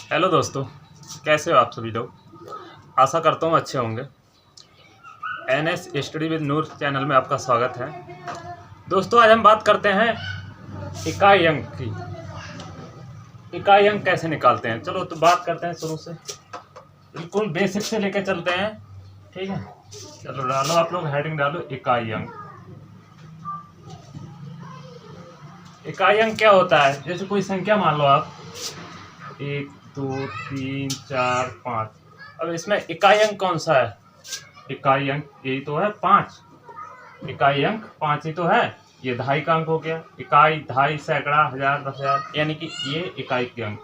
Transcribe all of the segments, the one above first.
Hello दोस्तों, कैसे हो आप सभी लोग। आशा करता हूँ अच्छे होंगे। NS study with Noor channel में आपका स्वागत है। दोस्तों, आज हम बात करते हैं इकाई अंक की। इकाई अंक कैसे निकालते हैं, चलो तो बात करते हैं शुरू से, बिल्कुल बेसिक से लेकर चलते हैं। ठीक है, चलो डालो आप लोग हेडिंग डालो इकाई अंक। इकाई अंक क्या होता है, जैसे कोई संख्या मान लो आप 1 2 3 4 5। अब इसमें इकाई अंक कौन सा है? इकाई अंक यही तो है 5। इकाई अंक 5 ही तो है। ये दहाई का अंक हो गया। इकाई, दहाई, सैकड़ा, हजार, 10,000, यानी कि ये इकाई के अंक।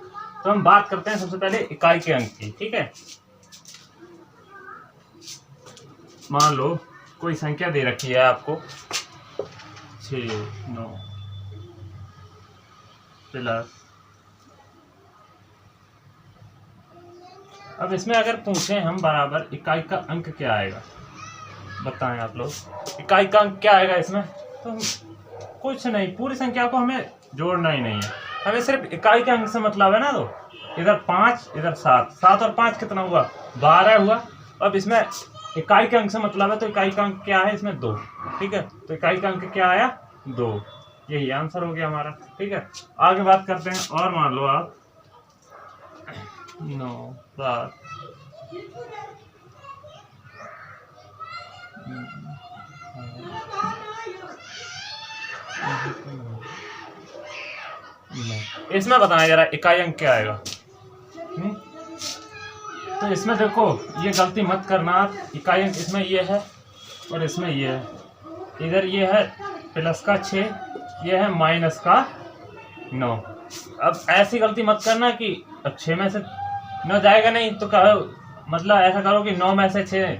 तो हम बात करते हैं सबसे पहले इकाई के अंक की। ठीक है, मान लो कोई संख्या दे रखी है आपको 6 9 प्लस। अब इसमें अगर पूछें हम बराबर इकाई का अंक क्या आएगा, बताएं आप लोग। इकाई का अंक क्या आएगा इसमें? तो कुछ नहीं, पूरी संख्या को हमें जोड़ना ही नहीं है, हमें सिर्फ इकाई के अंक से मतलब है ना। तो इधर 5 इधर 7, 7 और 5 कितना हुआ? 12 हुआ। अब इसमें इकाई के अंक से मतलब है, तो इकाई का अंक क्या है इसमें? 2। ठीक है, तो इकाई का अंक क्या आया? 2। यही आंसर हो गया हमारा। ठीक है, आगे बात करते हैं। और मान लो आप 9 7 इसमें बताना जरा इकाई अंक क्या आएगा। तो इसमें देखो, ये गलती मत करना आप। इकाई अंक इसमें ये है और इसमें ये है। इधर ये है प्लस का 6, ये है माइनस का 9। अब ऐसी गलती मत करना कि अब 6 में से 9 जाएगा नहीं, तो कहो मतलब ऐसा करो कि 9 में से 6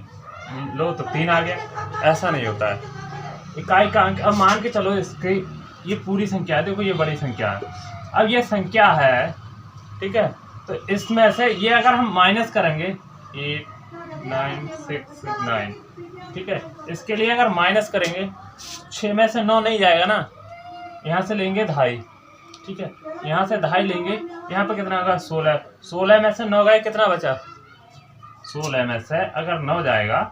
लो तो 3 आ गया। ऐसा नहीं होता है। इकाई का अंक, अब मान के चलो इसकी ये पूरी संख्या है, देखो ये बड़ी संख्या है। अब ये संख्या है, ठीक है, तो इसमें से ये अगर हम माइनस करेंगे 8 9 6 9, ठीक है, इसके लिए अगर माइनस करेंगे 6 में से 9 नहीं जाएगा ना, यहाँ से लेंगे 2.5। ठीक है, यहाँ से 2.5 लेंगे, यहाँ पर कितना होगा? 16। 16 में से 9 गए, कितना बचा? 16 में से अगर 9 जाएगा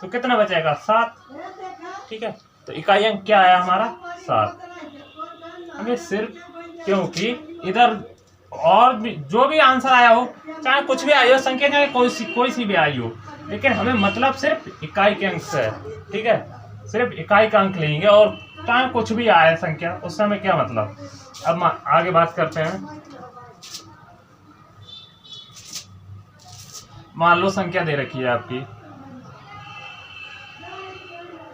तो कितना बचेगा? 7। ठीक है, तो इकाई अंक क्या आया हमारा? 7। हमें सिर्फ, क्योंकि इधर और भी जो भी आंसर आया हो, चाहे कुछ भी आई हो संख्या, चाहे कोई सी भी आई हो, लेकिन हमें मतलब सिर्फ इकाई के अंक से है। ठीक है, सिर्फ इकाई का अंक लेंगे, और चाहे कुछ भी आए संख्या, उससे हमें क्या मतलब। अब आगे बात करते हैं। मान लो संख्या दे रखी है आपकी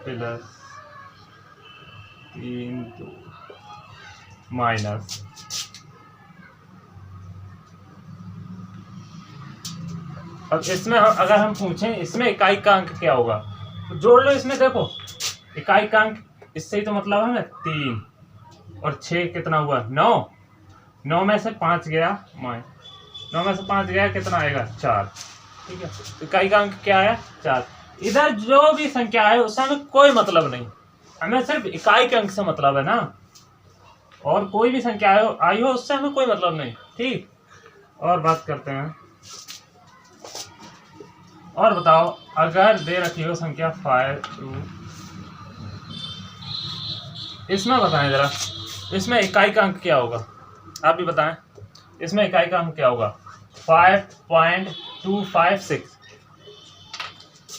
प्लस 3 2 माइनस। अब इसमें अगर हम पूछें इसमें इकाई का अंक क्या होगा, तो जोड़ लो इसमें। देखो इकाई का अंक इससे ही तो मतलब है 3 और 6 कितना हुआ? 9। 9 में से 5 गया, 9 में से 5 गया, कितना आएगा? 4। ठीक है, इकाई का अंक क्या आया? 4। इधर जो भी संख्या है उससे हमें कोई मतलब नहीं, हमें सिर्फ इकाई के अंक से मतलब है ना। और कोई भी संख्या आई हो उससे हमें कोई मतलब नहीं। ठीक, और बात करते हैं। और बताओ, अगर दे रखी हो संख्या 5 2, इसमें बताएं जरा, इसमें इकाई का अंक क्या होगा? आप भी बताएं, इसमें इकाई का अंक क्या होगा? 5.256।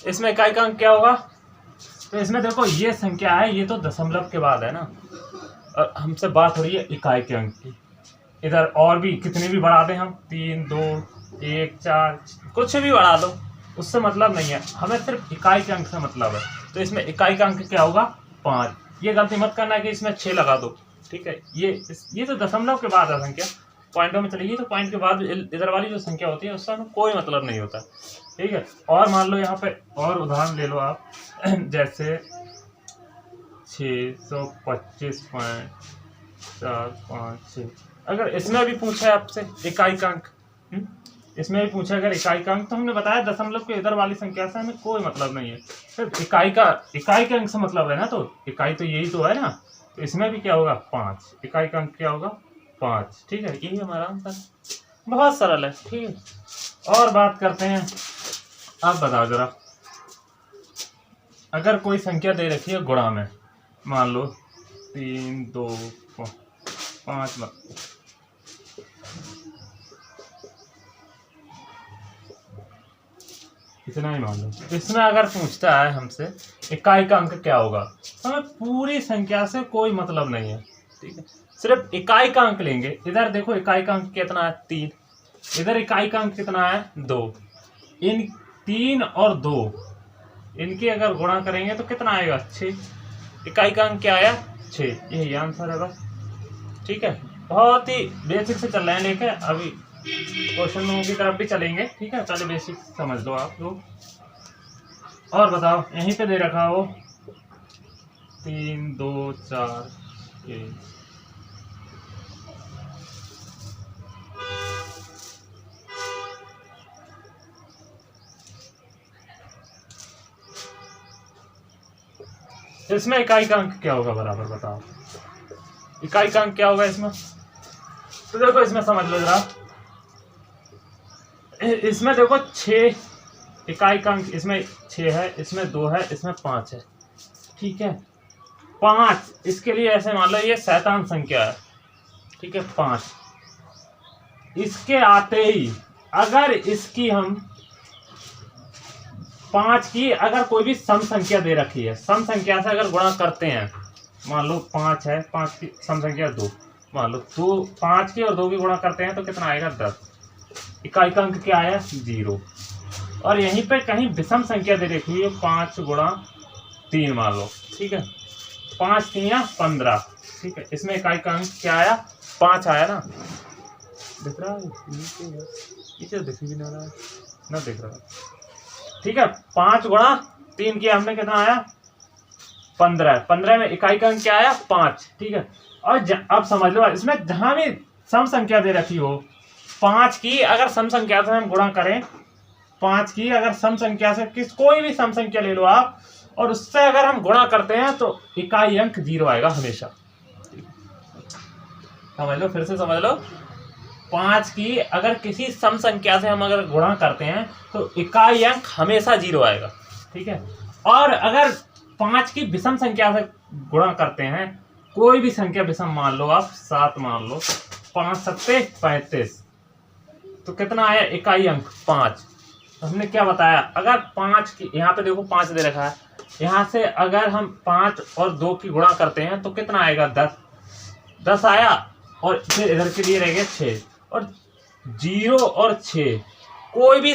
इसमें इकाई का अंक क्या होगा? तो इसमें देखो ये संख्या है, ये तो दशमलव के बाद है ना, और हमसे बात हो रही है इकाई के अंक की। इधर और भी कितने भी बढ़ा दें हम, 3 2 1 4, कुछ भी बढ़ा दो, उससे मतलब नहीं है, हमें सिर्फ इकाई के अंक से मतलब है। तो इसमें इकाई का अंक क्या होगा? 5। ये गलती मत करना कि इसमें 6 लगा दो। ठीक है, ये तो दशमलव के बाद है संख्या, पॉइंटों में चलेगी, तो पॉइंट के बाद इधर वाली जो संख्या होती है उससे हमें कोई मतलब नहीं होता। ठीक है, और मान लो यहाँ पे और उदाहरण ले लो आप जैसे 625.456। अगर इसमें भी पूछा है आपसे इकाई का अंक, इसमें भी पूछा अगर इकाई का अंक, तो हमने बताया दशमलव के इधर वाली संख्या से हमें कोई मतलब नहीं है, सिर्फ इकाई के अंक से मतलब है ना। तो इकाई तो यही तो है ना, तो इसमें भी क्या होगा? 5। इकाई का अंक क्या होगा? 5। ठीक है, यही हमारा आंसर, बहुत सरल है। ठीक है, और बात करते हैं। आप बताओ जरा, अगर कोई संख्या दे रखी है गुणा में, मान लो 3 2 5, इतना ही मान लो, इसमें अगर पूछता है हमसे इकाई का अंक क्या होगा, तो हमें पूरी संख्या से कोई मतलब नहीं है। ठीक है, सिर्फ इकाई का अंक लेंगे। इधर देखो इकाई का अंक कितना है 3, इधर इकाई का अंक कितना है 2। इन 3 और 2 इनके अगर गुणा करेंगे तो कितना आएगा 6। इकाई का अंक क्या आया 6, यही आंसर है बस। ठीक है, बहुत ही बेसिक से चल रहे हैं, लेकिन अभी क्वेश्चनों की तरफ भी चलेंगे। ठीक है, पहले बेसिक समझ लो आप लोग। और बताओ, यहीं पे दे रखा हो 3 2 4 1। इसमें इकाई का अंक क्या होगा बराबर, बताओ इकाई का अंक क्या होगा इसमें। तो देखो इसमें समझ लो जरा, इसमें देखो 6 इकाई का अंक, इसमें 6 है, इसमें 2 है, इसमें 5 है। ठीक है, 5 इसके लिए ऐसे मान लो ये शैतान संख्या है। ठीक है, 5 इसके आते ही अगर इसकी हम 5 की अगर कोई भी सम संख्या दे रखी है, सम संख्या से अगर गुणा करते हैं, मान लो 5 है, 5 की सम संख्या 2, मान लो 2 5 की और 2 की गुणा करते हैं तो कितना आएगा 10। इकाई का अंक क्या आया 0। और यहीं पे कहीं विषम संख्या दे रखी है 5 गुणा 3 मान लो। ठीक है, 5 3 15। ठीक है, इसमें इकाई का अंक क्या आया 5 आया ना, दिख रहा है नीचे दिख भी नहीं रहा है ना, दिख रहा है। ठीक है, 5 गुणा 3 किया हमने, कितना आया 15। 15 में इकाई का अंक क्या आया 5। ठीक है, और अब समझ लो इसमें जहां भी सम संख्या दे रखी हो, 5 की अगर सम संख्या से हम गुणा करें, 5 की अगर सम संख्या से कोई भी सम संख्या ले लो आप, और उससे अगर हम गुणा करते हैं तो इकाई अंक 0 आएगा हमेशा। समझ लो, फिर से समझ लो, 5 की अगर किसी सम संख्या से हम अगर गुणा करते हैं तो इकाई अंक हमेशा 0 आएगा। ठीक है, और अगर 5 की विषम संख्या से गुणा करते हैं, कोई भी संख्या विषम मान लो आप 7 मान लो, 5 7 35, तो कितना आया इकाई अंक 5। तो हमने क्या बताया, अगर 5 की, यहाँ पे देखो 5 दे रखा है, यहाँ से अगर हम 5 और 2 की गुणा करते हैं तो कितना आएगा 10 आया, और फिर इधर के लिए रह गए 6। और 0 और 6 कोई भी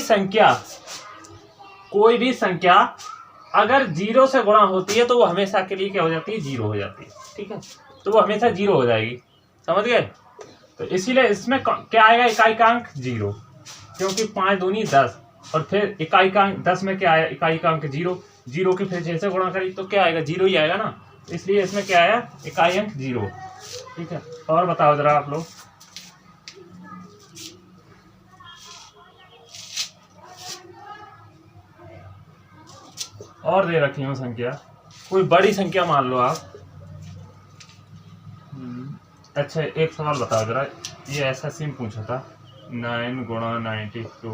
संख्या अगर 0 से गुणा होती है तो वो हमेशा के लिए क्या हो जाती है 0 हो जाती है। ठीक है, तो वो हमेशा 0 हो जाएगी, समझ गए। तो इसीलिए इसमें क्या आएगा इकाई का अंक 0, क्योंकि 5 दूनी 10, और फिर इकाई का अंक 10 में क्या आया इकाई का अंक 0। 0 की फिर 6 से गुणा करी तो क्या आएगा 0 ही आएगा ना, इसलिए इसमें क्या आया इकाई अंक 0। ठीक है, और बताओ जरा आप लोग, और दे रखी हूँ संख्या, कोई बड़ी संख्या मान लो आप। अच्छा, एक सवाल बताओ जरा, ये ऐसा सीन पूछा था 9 गुणा 92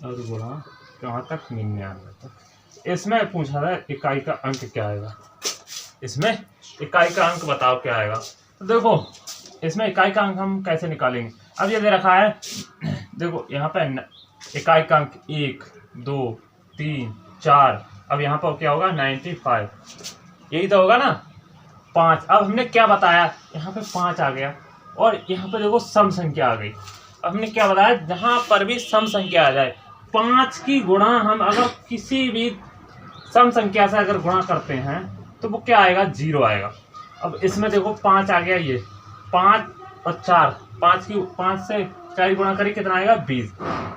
और गुणा कहाँ तक 99 तक, इसमें पूछा था इकाई का अंक क्या आएगा। इसमें इकाई का अंक बताओ क्या आएगा। तो देखो इसमें इकाई का अंक हम कैसे निकालेंगे, अब ये दे रखा है, देखो यहाँ पे इकाई का अंक 1 2 3 4, अब यहाँ पर क्या होगा 95, यही तो होगा ना 5। अब हमने क्या बताया, यहाँ पे 5 आ गया, और यहाँ पे देखो सम संख्या आ गई। अब हमने क्या बताया, जहाँ पर भी सम संख्या आ जाए, 5 की गुणा हम अगर किसी भी सम संख्या से अगर गुणा करते हैं तो वो क्या आएगा 0 आएगा। अब इसमें देखो 5 आ गया, ये 5 और 4, 5 से 4 गुणा करिए कितना आएगा 20।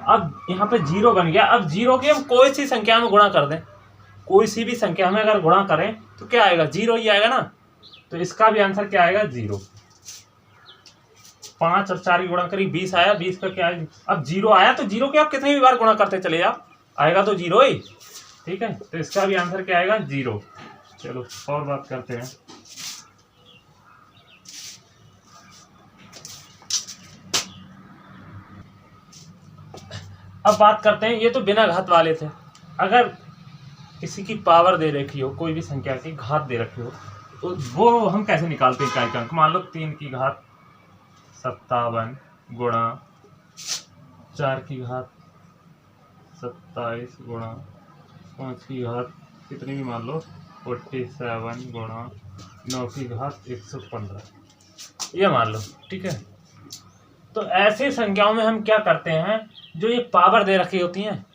अब यहाँ पे 0 बन गया। अब 0 की हम कोई सी संख्या में गुणा कर दें, कोई सी भी संख्या में अगर गुणा करें तो क्या आएगा 0 ही आएगा ना, तो इसका भी आंसर क्या आएगा 0। 5 और 4 की गुणा करी 20 आया, 20 का क्या है, अब 0 आया तो 0 के आप कितनी भी बार गुणा करते चले जाओ आएगा तो 0 ही। ठीक है, तो इसका भी आंसर क्या आएगा 0। चलो और बात करते हैं। अब बात करते हैं, ये तो बिना घात वाले थे। अगर किसी की पावर दे रखी हो, कोई भी संख्या की घात दे रखी हो, तो वो हम कैसे निकालते हैं इकाई का अंक। मान लो 3 की घात 57 गुणा 4 की घात 27 गुणा 5 की घात कितनी भी मान लो 47 गुणा 9 की घात 115, ये मान लो, ठीक है। तो ऐसी संख्याओं में हम क्या करते हैं, जो ये पावर दे रखी होती हैं,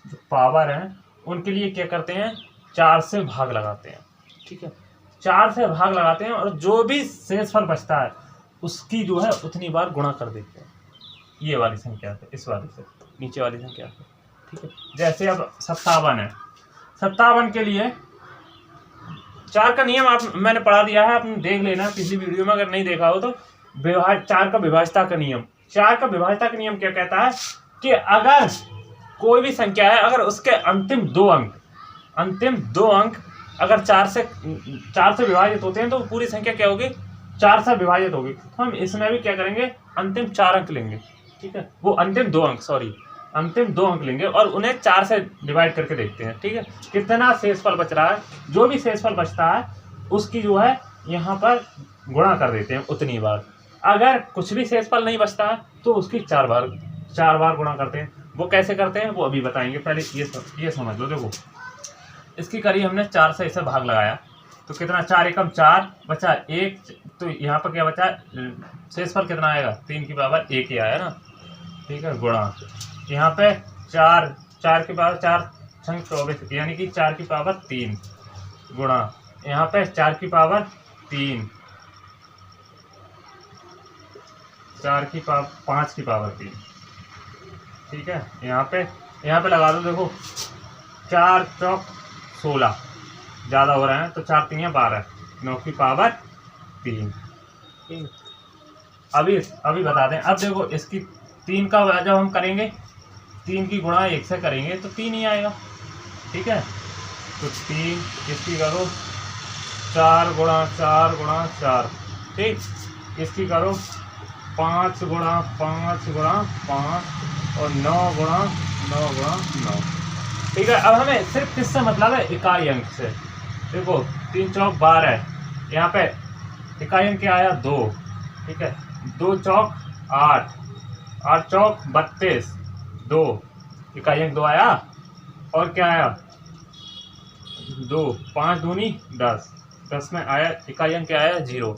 जो पावर हैं, उनके लिए क्या करते हैं, 4 से भाग लगाते हैं, ठीक है। 4 से भाग लगाते हैं और जो भी शेषफल बचता है उसकी जो है उतनी बार गुणा कर देते हैं, ये वाली संख्या से, इस वाली से, नीचे वाली संख्या से, ठीक है। जैसे अब 57 है, 57 के लिए 4 का नियम मैंने पढ़ा दिया है, आपने देख लेना पिछली वीडियो में, अगर नहीं देखा हो तो। 4 का विभाज्यता का नियम, 4 का विभाज्यता का नियम क्या कहता है कि अगर कोई भी संख्या है, अगर उसके अंतिम दो अंक अगर 4 से विभाजित होते हैं तो पूरी संख्या क्या होगी, 4 से विभाजित होगी। तो हम इसमें भी क्या करेंगे, अंतिम 4 अंक लेंगे, ठीक है। वो अंतिम दो अंक लेंगे और उन्हें 4 से डिवाइड करके देखते हैं, ठीक है, कितना शेषफल बच रहा है। जो भी शेषफल बचता है उसकी जो है यहाँ पर गुणा कर देते हैं उतनी बार। अगर कुछ भी शेषफल नहीं बचता है तो उसकी 4 बार गुणा करते हैं। वो कैसे करते हैं वो अभी बताएंगे, पहले ये समझ लो। देखो, इसकी करी हमने 4 से इसे भाग लगाया तो कितना, 4 एकम 4 बचा 1, तो यहाँ पर क्या बचा, शेषफल कितना आएगा, 3 की पावर 1 ही आया ना, ठीक है, गुणा यहाँ पे 4 की पावर 4 छंग 24, यानी कि 4 की पावर 3 गुणा यहाँ पे 4 की पावर 3, 4 की पावर 5 की पावर 3, ठीक है। यहाँ पे लगा दो, देखो 4 चौक 16 ज़्यादा हो रहे हैं तो 4 3 12, 9 की पावर 3, ठीक है। अभी बता दें, अब देखो इसकी 3 का जब हम करेंगे, 3 की गुणा 1 से करेंगे तो 3 ही आएगा, ठीक है। तो 3 इसकी करो 4 गुणा 4, ठीक। इसकी करो 5 गुणा 5 और 9 गुणा 9, ठीक है। अब हमें सिर्फ किससे मतलब है, इकाई अंक से। देखो 3 चौक 12, यहाँ पे इकाई अंक क्या आया, 2, ठीक है। 2 चौक 8, 8 चौक 32, 2 इकाई अंक 2 आया, और क्या आया 2, 5 दूनी 10, 10 में आया इकाई अंक क्या आया, 0।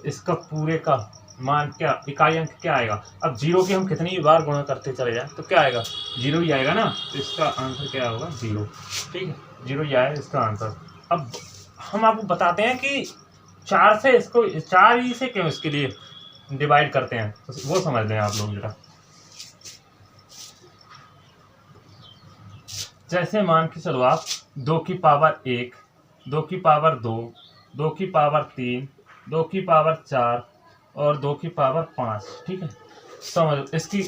इसका पूरे का मान क्या, इकाई अंक क्या आएगा। अब 0 की हम कितनी बार गुणा करते चले जाए तो क्या आएगा, 0 ही आएगा ना, तो इसका आंसर क्या होगा, 0, ठीक है, 0 ही आएगा इसका आंसर। अब हम आपको बताते हैं कि 4 से इसको 4 ही से क्यों इसके लिए डिवाइड करते हैं, तो वो समझ लें आप लोग जरा। जैसे मान के चलो आप 2 की पावर 1, 2 की पावर 2, 2 की पावर 3, 2 की पावर 4 और 2 की पावर 5, ठीक है। समझो इसकी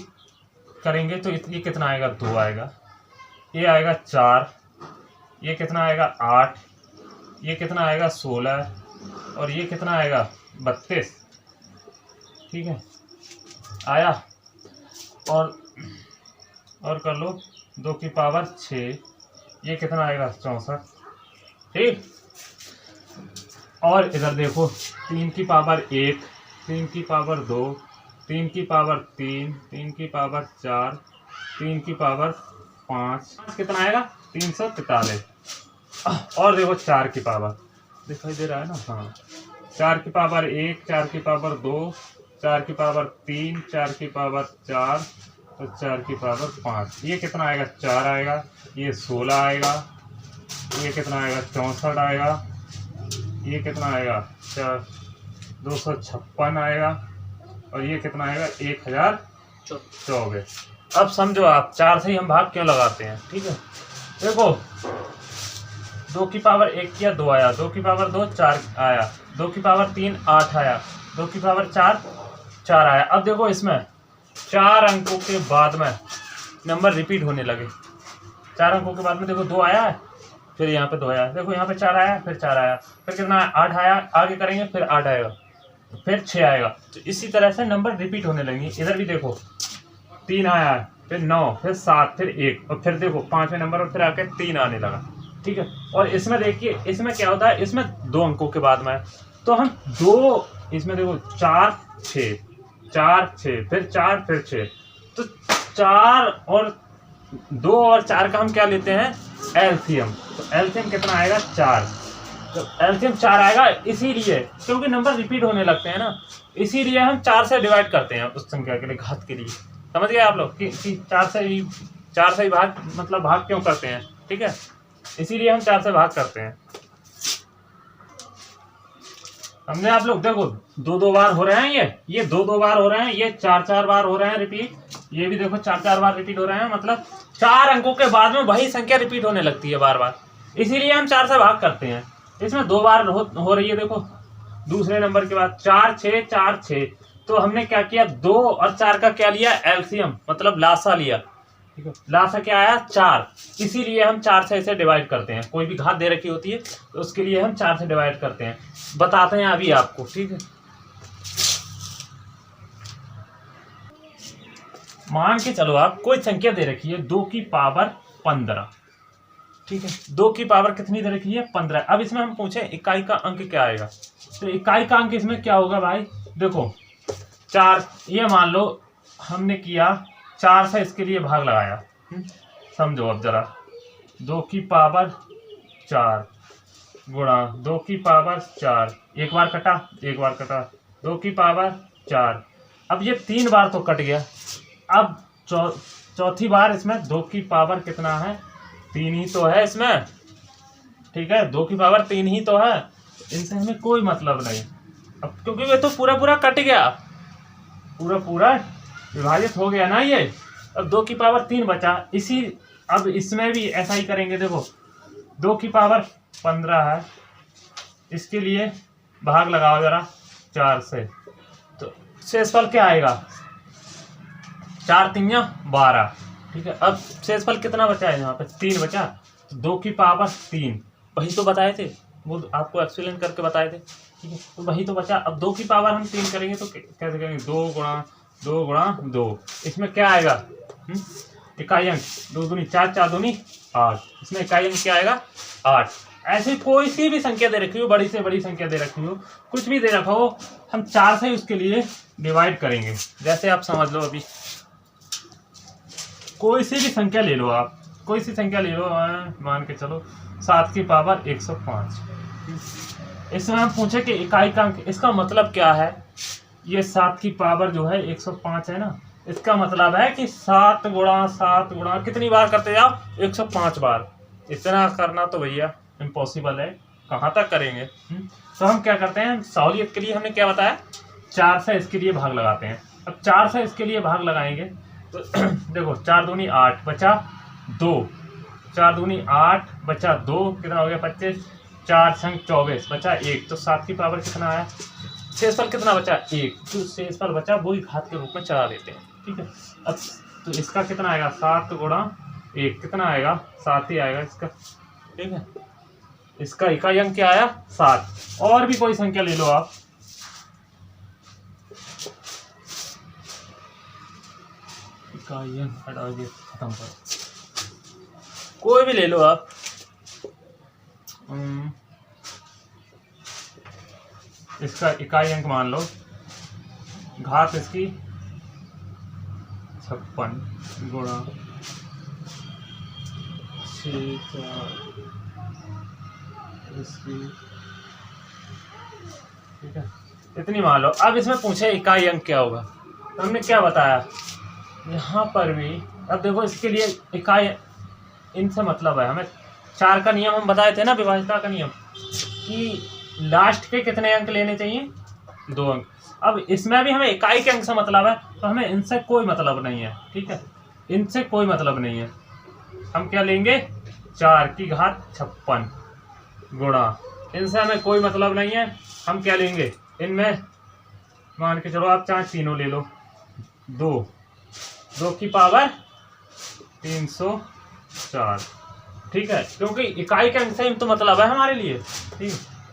करेंगे तो ये कितना आएगा, 2 आएगा, ये आएगा 4, ये कितना आएगा 8, ये कितना आएगा 16 और ये कितना आएगा 32, ठीक है, आया। और कर लो 2 की पावर 6, ये कितना आएगा 64, ठीक। और इधर देखो 3 की पावर 1, 3 की पावर 2, 3 की पावर 3, 3 की पावर 4, 3 की पावर 5, कितना आएगा 343। और देखो 4 की पावर दिखाई दे रहा है ना, हाँ, 4 की पावर 1, 4 की पावर 2, 4 की पावर 3, 4 की पावर 4 और 4 की पावर 5, ये कितना आएगा 4 आएगा, ये 16 आएगा, ये कितना आएगा 64 आएगा, ये कितना आएगा 256 आएगा और ये कितना आएगा 1024। अब समझो आप 4 से ही हम भाग क्यों लगाते हैं, ठीक है। देखो 2 की पावर 1 किया 2 आया, 2 की पावर 2 4 आया, 2 की पावर 3 8 आया, 2 की पावर 4 आया। अब देखो इसमें 4 अंकों के बाद में नंबर रिपीट होने लगे। 4 अंकों के बाद में देखो 2 आया है, फिर यहाँ पे 2 आया, देखो यहाँ पे 4 आया, फिर 4 आया, फिर कितना 8 आया, आगे करेंगे फिर 8 आएगा, फिर 6 आएगा। तो इसी तरह से नंबर रिपीट होने लगेंगे। इधर भी देखो 3 आया है, फिर 9, फिर 7, फिर 1, और फिर देखो 5वें नंबर पर फिर आके 3 आने लगा। ठीक है, और इसमें देखिए इसमें क्या होता है, इसमें 2 अंकों के बाद में है, तो हम 2, इसमें देखो 4 6, 4 6, फिर 4, फिर 6, तो 4 और 2 और 4 का हम क्या लेते हैं, एलसीएम। तो एलसीएम कितना आएगा, 4। तो एलसीएम 4 आएगा, इसीलिए क्योंकि नंबर रिपीट होने लगते हैं ना, इसीलिए हम 4 से डिवाइड करते हैं उस संख्या के लिए, घात के लिए। समझ गए आप लोग कि 4 से ही भाग, मतलब भाग क्यों करते हैं। ठीक है, इसीलिए हम 4 से भाग करते हैं। हमने आप लोग देखो 2 बार हो रहे हैं, ये 2 बार हो रहे हैं, ये 4 बार हो रहे हैं रिपीट, ये भी देखो 4 बार रिपीट हो रहे हैं, मतलब 4 अंकों के बाद में वही संख्या रिपीट होने लगती है बार बार, इसीलिए हम 4 से भाग करते हैं। इसमें 2 बार हो रही है, देखो दूसरे नंबर के बाद 4 6 4 6, तो हमने क्या किया, 2 और 4 का क्या लिया, एलसीएम, मतलब लासा लिया। ठीक है, लासा क्या आया, 4, इसीलिए हम 4 से इसे डिवाइड करते हैं। कोई भी घात दे रखी होती है तो उसके लिए हम 4 से डिवाइड करते हैं, बताते हैं अभी आपको। ठीक है, मान के चलो आप कोई संख्या दे रखी है 2 की पावर 15। ठीक है, 2 की पावर कितनी दे रखी है, 15। अब इसमें हम पूछे इकाई का अंक क्या आएगा, तो इकाई का अंक इसमें क्या होगा भाई, देखो 4, ये मान लो हमने किया 4 से इसके लिए भाग लगाया। समझो अब जरा, 2 की पावर 4 गुणा 2 की पावर 4, एक बार कटा, एक बार कटा, 2 की पावर 4, अब ये 3 बार तो कट गया। अब चौथी बार इसमें 2 की पावर कितना है, 3 ही तो है इसमें। ठीक है, 2 की पावर 3 ही तो है, इनसे हमें कोई मतलब नहीं। अब क्योंकि ये तो पूरा कट गया, पूरा विभाजित हो गया ना ये, अब 2 की पावर 3 बचा। अब इसमें भी ऐसा ही करेंगे, देखो 2 की पावर 15 है, इसके लिए भाग लगाओ जरा 4 से, तो शेषफल क्या आएगा, 4 3 12। ठीक है, अब शेषफल कितना बचा है, यहाँ पे 3 बचा, तो 2 की पावर 3, वही तो बताए थे, वो आपको एक्सप्लेन करके बताए थे। ठीक है, तो वही तो बचा। अब 2 की पावर हम 3 करेंगे तो कैसे करेंगे, 2 गुणा 2, इसमें क्या आएगा, इकाई अंक 2 दूनी 4, 4 दूनी 8, इसमें इकाई अंक क्या आएगा, 8। ऐसे कोई सी भी संख्या दे रखी हो, बड़ी से बड़ी संख्या दे रखी हो, कुछ भी दे रखा हो, हम 4 से उसके लिए डिवाइड करेंगे। जैसे आप समझ लो, अभी कोई सी भी संख्या ले लो, आप कोई सी संख्या ले लो, मान के चलो 7 की पावर 105। इसमें हम पूछे कि इकाई का अंक, इसका मतलब क्या है, ये 7 की पावर जो है 105 है ना, इसका मतलब है कि 7 गुणा कितनी बार करते जाओ, 105 बार। इतना करना तो भैया इम्पॉसिबल है, कहाँ तक करेंगे। तो हम क्या करते हैं, सहूलियत के लिए हमने क्या बताया, 4 से इसके लिए भाग लगाते हैं। अब 4 से इसके लिए भाग लगाएंगे तो देखो 4 दूनी 8 बचा 2, 4 दूनी 8 बचा 2, कितना हो गया 25, 4 संग 24 बचा 1, तो 7 की पावर कितना आया, शेषफल कितना बचा 1, जो शेषफल बचा वो ही घात के रूप में चढ़ा देते हैं। ठीक है, अब तो इसका कितना आएगा, 7 गुणा 1 कितना आएगा, 7 ही आएगा इसका। ठीक है, इसका इकाई अंक क्या आया, 7। और भी कोई संख्या ले लो आप, इकाई अंक हटा के खत्म करो, कोई भी ले लो आप। इसका इकाई अंक मान लो, घात इसकी 56 गुणा 6 इसकी। ठीक है, इतनी मान लो। अब इसमें पूछे इकाई अंक क्या होगा, तो हमने क्या बताया यहाँ पर भी। अब देखो इसके लिए इकाई, इनसे मतलब है हमें 4 का नियम हम बताए थे ना, विभाज्यता का नियम, कि लास्ट के कितने अंक लेने चाहिए, 2 अंक। अब इसमें भी हमें इकाई के अंक से मतलब है, तो हमें इनसे कोई मतलब नहीं है। ठीक है, इनसे कोई मतलब नहीं है, हम क्या लेंगे, 4 की घात 56 गुणा, इनसे हमें कोई मतलब नहीं है, हम क्या लेंगे, इनमें मान के चलो आप चाहे तीनों ले लो, 2 की पावर 304। ठीक है, क्योंकि इकाई के अंक से तो मतलब है हमारे लिए। ठीक,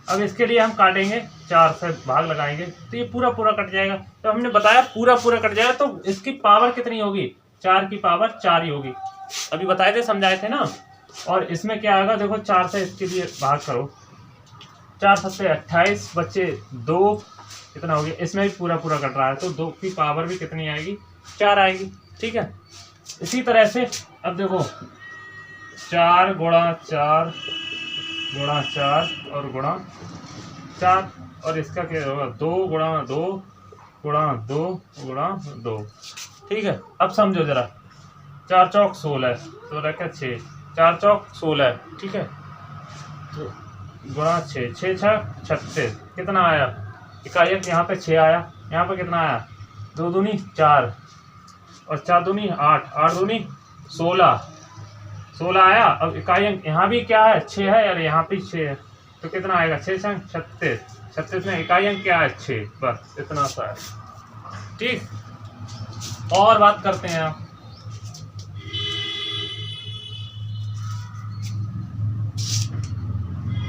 अब इसके लिए हम काटेंगे, 4 से भाग लगाएंगे तो ये पूरा कट जाएगा। तो हमने बताया पूरा कट जाएगा, तो इसकी पावर कितनी होगी, 4 की पावर 4 ही होगी, अभी बताए थे, समझाए थे ना। और इसमें क्या आएगा, देखो 4 से इसके लिए भाग करो, 4 सत्ते 28, बच्चे 2, कितना हो गया, इसमें भी पूरा पूरा कट रहा है, तो 2 की पावर भी कितनी आएगी, 4 आएगी। ठीक है, इसी तरह से अब देखो 4 गुणा 4 गुणा 4 और गुणा 4, और इसका क्या होगा, 2 गुणा 2 गुणा 2 गुणा 2। ठीक है, अब समझो जरा, 4 चौक 16, 16 का 6, 4 चौक 16। ठीक है, तो गुणा 6, 6 6 36, कितना आया, इकाई अंक यहाँ पे 6 आया, यहाँ पे कितना आया, 2 दूनी 4 और 4 दूनी 8, 8 दूनी 16, 16 आया। अब इकाई अंक यहाँ भी क्या है, 6 है, और यहाँ भी 6 है, तो कितना आएगा, 6 6 36, 36 में इकाई अंक क्या है, 6, बस इतना सा है। ठीक, और बात करते हैं आप,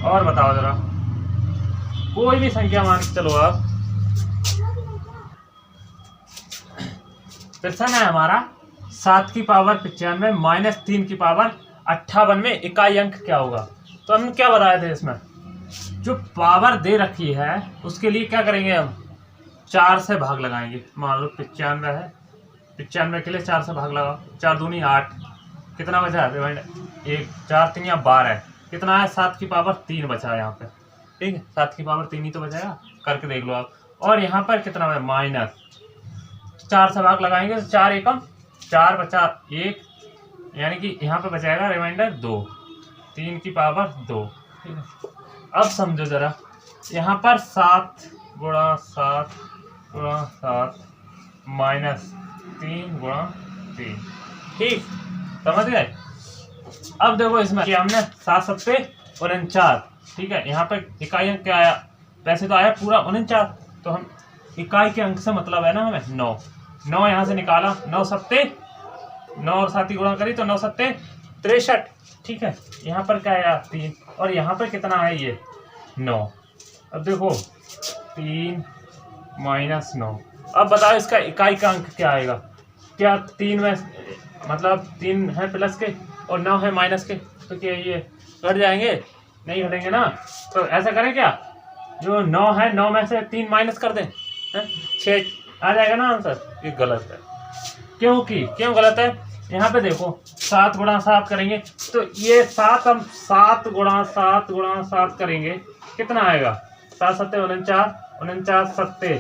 और बताओ जरा, कोई भी संख्या मान के चलो आप, प्रश्न है हमारा 7 की पावर 95 माइनस 3 की पावर 58 में इकाई अंक क्या होगा। तो हम क्या बताए थे, इसमें जो पावर दे रखी है उसके लिए क्या करेंगे, हम 4 से भाग लगाएंगे। मान लो 95 है, 95 के लिए 4 से भाग लगाओ, 4 दूनी 8, कितना बचा है, रिमाइंडर 1, 4 3 या 12, कितना है, 7 की पावर 3 बचा है यहाँ पे। ठीक है, 7 की पावर 3 ही तो बचाएगा, करके देख लो आप। और यहाँ पर कितना है, माइनस 4 से भाग लगाएंगे तो 4 एकम 4 बचा 1, यानी कि यहाँ पे बचाएगा रिमाइंडर 2, 3 की पावर 2। ठीक है, अब समझो जरा, यहाँ पर 7 गुणा 7 गुणा 7 माइनस 3 गुणा 3। ठीक, समझ गए। अब देखो इसमें कि हमने 7 सत्ते 49। ठीक है, यहाँ पे इकाई अंक क्या आया, वैसे तो आया पूरा 49, तो हम इकाई के अंक से मतलब है ना हमें 9, 9 यहाँ से निकाला, 9 सत्ते 9 और 7 गुणा करी तो 9 सत्ते 63। ठीक है, यहाँ पर क्या आया 3, और यहाँ पर कितना है ये 9। अब देखो 3 माइनस 9, अब बताओ इसका इकाई का अंक क्या आएगा, क्या 3 में मतलब 3 है प्लस के और 9 है माइनस के, तो क्या ये घट जाएंगे, नहीं घटेंगे ना। तो ऐसा करें क्या, जो 9 है 9 में से 3 माइनस कर दें, 6 आ जाएगा ना आंसर। ये गलत है, क्योंकि क्यों गलत है, यहाँ पे देखो 7 गुणा 7 करेंगे तो ये 7 हम 7 गुणा 7 गुणा 7 करेंगे, कितना आएगा, 7 सत्ते 49, 49 सत्ते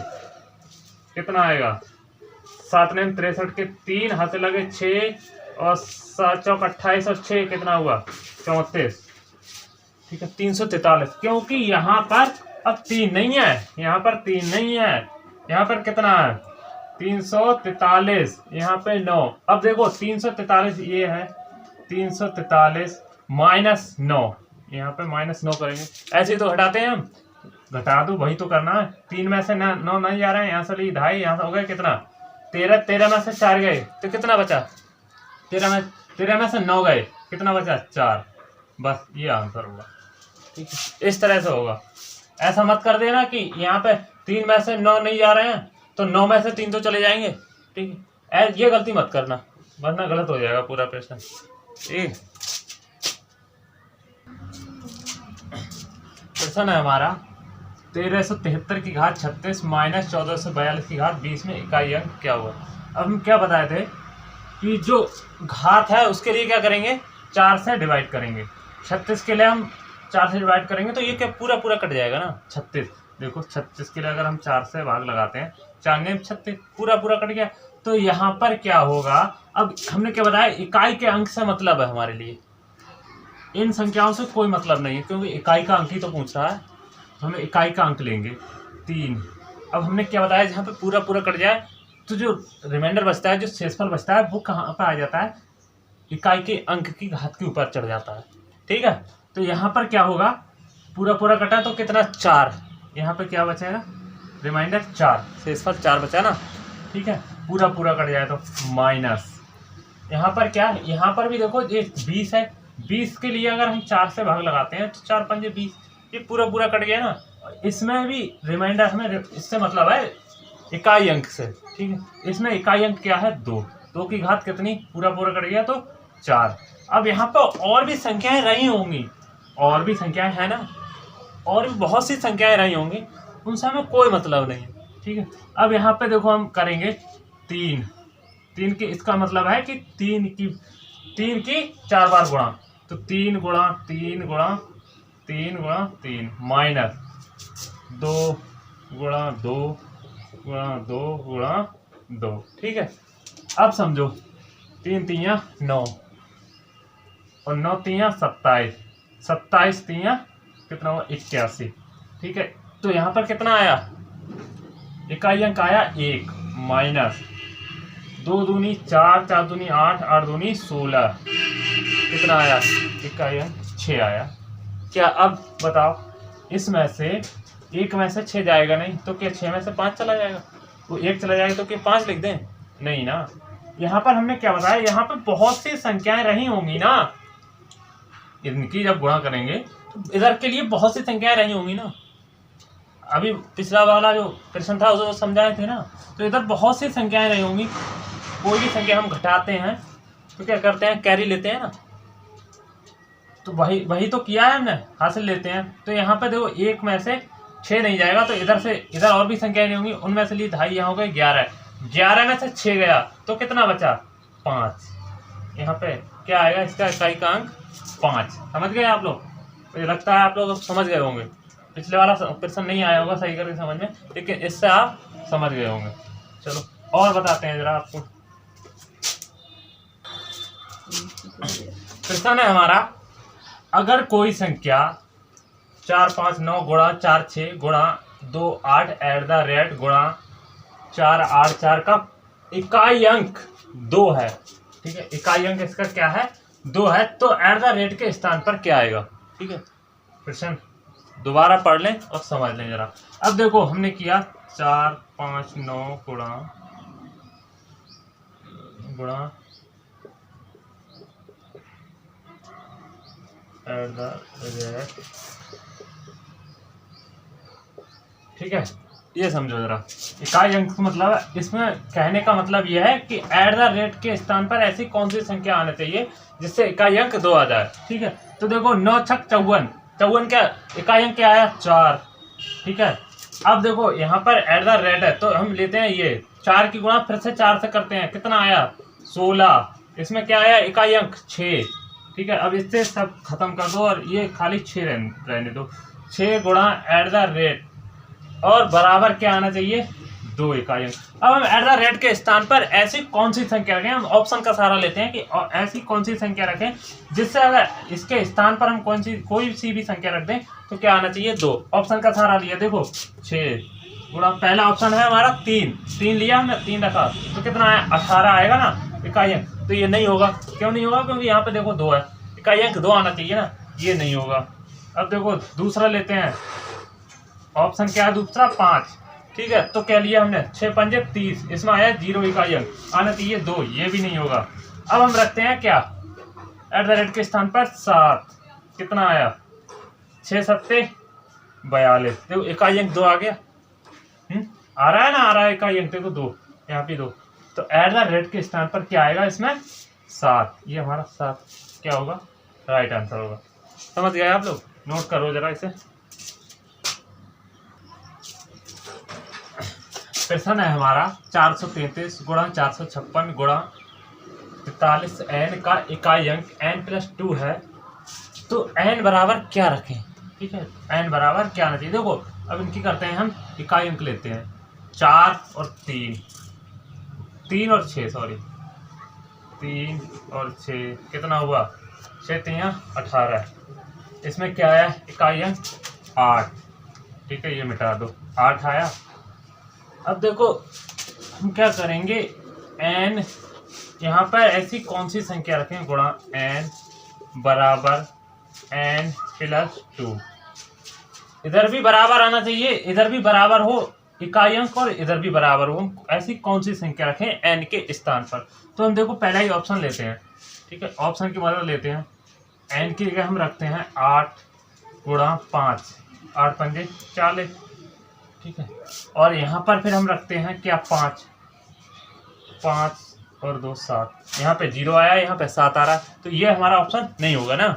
कितना आएगा, 7 ने 63 के 3 हाथ से लगे 6 और 7 चौक 28 और 6 कितना हुआ 34। ठीक है, 343, क्योंकि यहाँ पर अब 3 नहीं है, यहाँ पर 3 नहीं है, यहाँ पर कितना है 343, यहाँ पे 9। अब देखो 343 ये है, 343 माइनस 9, यहाँ पे माइनस 9 करेंगे, ऐसे ही तो घटाते हैं हम, घटा दो वही तो करना है। 3 में से 9 नहीं जा रहे हैं, यहाँ से ली 2.5, यहाँ से हो गए कितना 13, 13 में से 4 गए तो कितना बचा, 13 में से 9 गए, कितना बचा 4, बस ये आंसर होगा। ठीक है, इस तरह से होगा, ऐसा मत कर देना कि यहाँ पे 3 में से 9 नहीं जा रहे हैं तो 9 में से 3 तो चले जाएंगे। ठीक है, ये गलती मत करना, वरना गलत हो जाएगा पूरा प्रश्न। ठीक, प्रश्न है हमारा 1373 की घात 36 माइनस 1442 की घात 20 में इकाई अंक क्या हुआ। अब हम क्या बताए थे कि जो घात है उसके लिए क्या करेंगे, 4 से डिवाइड करेंगे। 36 के लिए हम 4 से डिवाइड करेंगे तो ये क्या पूरा पूरा कट जाएगा ना 36। देखो 36 के लिए अगर हम 4 से भाग लगाते हैं, 4 ने 36 पूरा पूरा कट गया। तो यहाँ पर क्या होगा, अब हमने क्या बताया, इकाई के अंक से मतलब है हमारे लिए, इन संख्याओं से कोई मतलब नहीं है, क्योंकि इकाई का अंक ही तो पूछ रहा है, हमें इकाई का अंक लेंगे 3। अब हमने क्या बताया, जहाँ पे पूरा पूरा कट जाए तो जो रिमाइंडर बचता है, जो शेषफल बचता है, वो कहाँ पर आ जाता है, इकाई के अंक की घात के ऊपर चढ़ जाता है। ठीक है, तो यहाँ पर क्या होगा, पूरा पूरा कटा तो कितना 4, यहाँ पे क्या बचेगा रिमाइंडर 4, शेषफल 4 बचा ना। ठीक है, पूरा पूरा कट जाए तो माइनस, यहाँ पर क्या, यहाँ पर भी देखो ये 20 है, 20 के लिए अगर हम 4 से भाग लगाते हैं तो 4 पंजे 20, ये पूरा पूरा कट गया ना। इसमें भी रिमाइंडर हमें इससे मतलब है इकाई अंक से। ठीक है, इसमें इकाई अंक क्या है 2, 2 की घात कितनी, पूरा पूरा कट गया तो 4। अब यहाँ पर और भी संख्याएं रही होंगी, और भी संख्याएं है ना, और भी बहुत सी संख्याएं रही होंगी, उनसे हमें कोई मतलब नहीं है, ठीक है। अब यहाँ पे देखो हम करेंगे 3 की, इसका मतलब है कि 3 की 4 बार गुणा, तो 3 गुणा 3 गुणा 3 गुणा 3 माइनस 2 गुणा 2 गुणा 2 गुणा 2, ठीक है। अब समझो 3 तियां 9 और 9 तियां 27, 27 तियां कितना हुआ 81, ठीक है। तो यहाँ पर कितना आया, इकाई अंक आया 1 माइनस 2 दूनी 4, 4 दूनी 8, 8 दूनी 16, कितना आया, इकाई अंक 6 आया। क्या अब बताओ, इसमें से 1 में से 6 जाएगा नहीं, तो क्या 6 में से 5 चला जाएगा, वो 1 चला जाएगा, तो क्या 5 लिख दें, नहीं ना। यहाँ पर हमने क्या बताया, यहाँ पर बहुत सी संख्याएं रही होंगी ना, इनकी जब गुणा करेंगे तो इधर के लिए बहुत सी संख्याएं रही होंगी ना। अभी पिछला वाला जो प्रश्न था उसको समझाए थे ना, तो इधर बहुत सी संख्याएं रही होंगी। कोई भी संख्या हम घटाते हैं तो क्या करते हैं, कैरी लेते हैं ना, तो वही तो किया है हमने, हासिल लेते हैं। तो यहाँ पे देखो 1 में से 6 नहीं जाएगा, तो इधर और भी संख्याएं नहीं होंगी, उनमें से लिए 2.5 यहाँ हो गए 11, 11 में से 6 गया तो कितना बचा 5, यहाँ पे क्या आएगा, इसका इकाई का अंक 5। समझ गए आप लोग, मुझे लगता है आप लोग समझ गए होंगे, पिछले वाला प्रश्न नहीं आया होगा सही करके समझ में, लेकिन इससे आप समझ गए होंगे। चलो और बताते हैं जरा आपको, प्रश्न है हमारा, अगर कोई संख्या 4 5 9 गुणा 4 6 गुणा 2 8 @ गुणा 4 8 4 का इकाई अंक 2 है, ठीक है, इकाई अंक इसका क्या है, 2 है, तो @ के स्थान पर क्या आएगा, ठीक है। प्रश्न दोबारा पढ़ लें और समझ लें जरा। अब देखो हमने किया 4 5 9 गुणा @ ठीक है, ये समझो जरा, इकाई अंक मतलब इसमें कहने का मतलब यह है कि @ के स्थान पर ऐसी कौन सी संख्या आना चाहिए जिससे इकाई अंक 2 आ जाए, ठीक है। तो देखो 9 छक 54, 54 क्या इकाई अंक क्या आया 4, ठीक है। अब देखो यहाँ पर @ है, तो हम लेते हैं ये 4 की गुणा फिर से 4 से करते हैं, कितना आया 16, इसमें क्या आया इकाई अंक 6, ठीक है। अब इससे सब खत्म कर दो और ये खाली 6 रहने दो, 6 गुणा @ और बराबर क्या आना चाहिए 2 इकाई अंक। अब हम @ के स्थान पर ऐसी कौन सी संख्या रखें, हम ऑप्शन का सहारा लेते हैं कि ऐसी कौन सी संख्या रखें जिससे अगर इसके स्थान पर हम कोई सी भी संख्या रख दें तो क्या आना चाहिए 2। ऑप्शन का सहारा लिया, देखो 6 गुणा, पहला ऑप्शन है हमारा 3 लिया हमने, 3 रखा तो कितना आया 18 आएगा ना इकाई अंक, तो ये नहीं होगा, क्यों नहीं होगा, क्योंकि यहाँ पे देखो 2 है, इकाई अंक 2 आना चाहिए ना, ये नहीं होगा। अब देखो दूसरा लेते हैं, ऑप्शन क्या है दूसरा 5, ठीक है, तो क्या लिया हमने 6 पंजे 30, इसमें आया 0 इकाई अंक, आना चाहिए 2, ये भी नहीं होगा। अब हम रखते हैं क्या @ के स्थान पर 7, कितना आया 6 7 42, देखो इकाई अंक 2 आ गया, आ रहा है ना, आ रहा है इकाई अंक, देखो 2 यहाँ पे 2, तो @ के स्थान पर क्या आएगा इसमें 7, ये हमारा 7 क्या होगा राइट आंसर होगा। समझ गए आप लोग, नोट करो जरा इसे। प्रश्न है हमारा 433 गुणा 456 गुणा 43 n का इकाई अंक n+2 है, तो n बराबर क्या रखें, ठीक है, n बराबर क्या आना चाहिए। देखो अब इनकी करते हैं हम इकाई अंक लेते हैं, 4 और 3 और 6 सॉरी 3 और 6 कितना हुआ 6 3 18, इसमें क्या आया इकाई अंक 8, ठीक है, ये मिटा दो 8 आया। अब देखो हम क्या करेंगे, n यहाँ पर ऐसी कौन सी संख्या रखें गुणा n बराबर n+2, इधर भी बराबर आना चाहिए, इधर भी बराबर हो इकाई अंक और इधर भी बराबर हो, ऐसी कौन सी संख्या रखें n के स्थान पर। तो हम देखो पहला ही ऑप्शन लेते हैं, ठीक है, ऑप्शन की मदद लेते हैं, n की जगह हम रखते हैं 8 गुणा 5, 8 पंजे 40, ठीक है, और यहाँ पर फिर हम रखते हैं क्या 5 और 2 7, यहाँ पे 0 आया, यहाँ पे 7 आ रहा है, तो ये हमारा ऑप्शन नहीं होगा ना,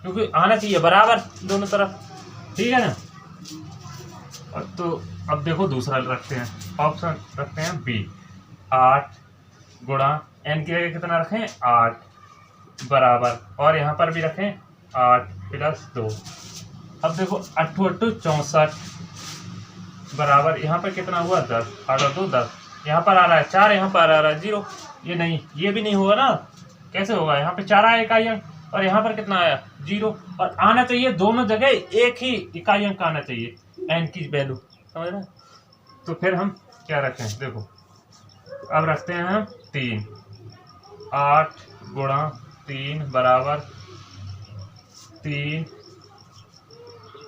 क्योंकि आना चाहिए बराबर दोनों तरफ, ठीक है ना। और तो अब देखो दूसरा रखते हैं, ऑप्शन रखते हैं बी, 8 गुणा n की जगह कितना रखें 8 बराबर, और यहाँ पर भी रखें 8 + 2। अब देखो 8 8 64 बराबर, यहाँ पर कितना हुआ 10, 8 और 2 10, यहाँ पर आ रहा है 4, यहाँ पर आ रहा है 0, ये नहीं, ये भी नहीं होगा ना, कैसे होगा, यहाँ पे 4 आया इकाई अंक, और यहाँ पर कितना आया 0, और आना चाहिए दोनों जगह एक ही इकाई अंक आना चाहिए n की वैल्यू, समझ रहे। तो फिर हम क्या रखें, देखो अब रखते हैं हम 3, 8 गुणा 3 बराबर 3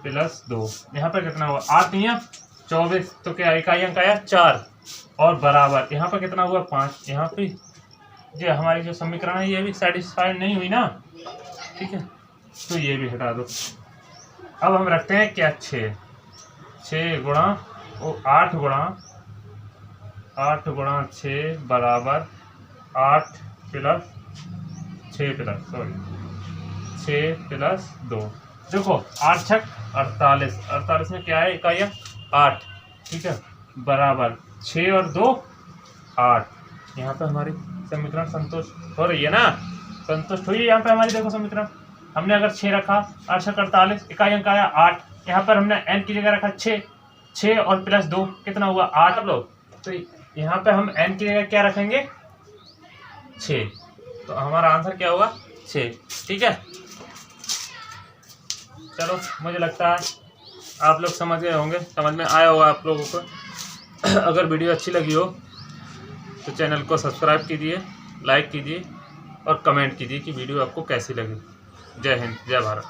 + 2, यहाँ पर कितना हुआ 8 या 24, तो क्या इकाई अंक आया 4, और बराबर यहाँ पर कितना हुआ 5, यहाँ पे जो हमारी जो समीकरण है ये भी सेटिस्फाइड नहीं हुई ना, ठीक है, तो ये भी हटा दो। अब हम रखते हैं क्या 6 गुणा 8 गुणा 6 बराबर 8 + 6 + 2, देखो 8 छक 48, 48 में क्या है इकाई अंक 8, ठीक है, बराबर 6 और 2 8, यहाँ पे हमारी समीकरण संतुष्ट हो रही है ना, संतुष्ट हुई है यहाँ पे हमारी, देखो समीकरण हमने अगर 6 रखा, 8 छक 48, इकाई अंक आया 8, यहाँ पर हमने n की जगह रखा 6 और +2 कितना हुआ 8 लोग, तो यहाँ पे हम n की जगह क्या रखेंगे 6, तो हमारा आंसर क्या होगा 6, ठीक है। चलो मुझे लगता है आप लोग समझ गए होंगे, समझ में आया होगा आप लोगों को। अगर वीडियो अच्छी लगी हो तो चैनल को सब्सक्राइब कीजिए, लाइक कीजिए और कमेंट कीजिए कि वीडियो आपको कैसी लगी। जय हिंद, जय भारत।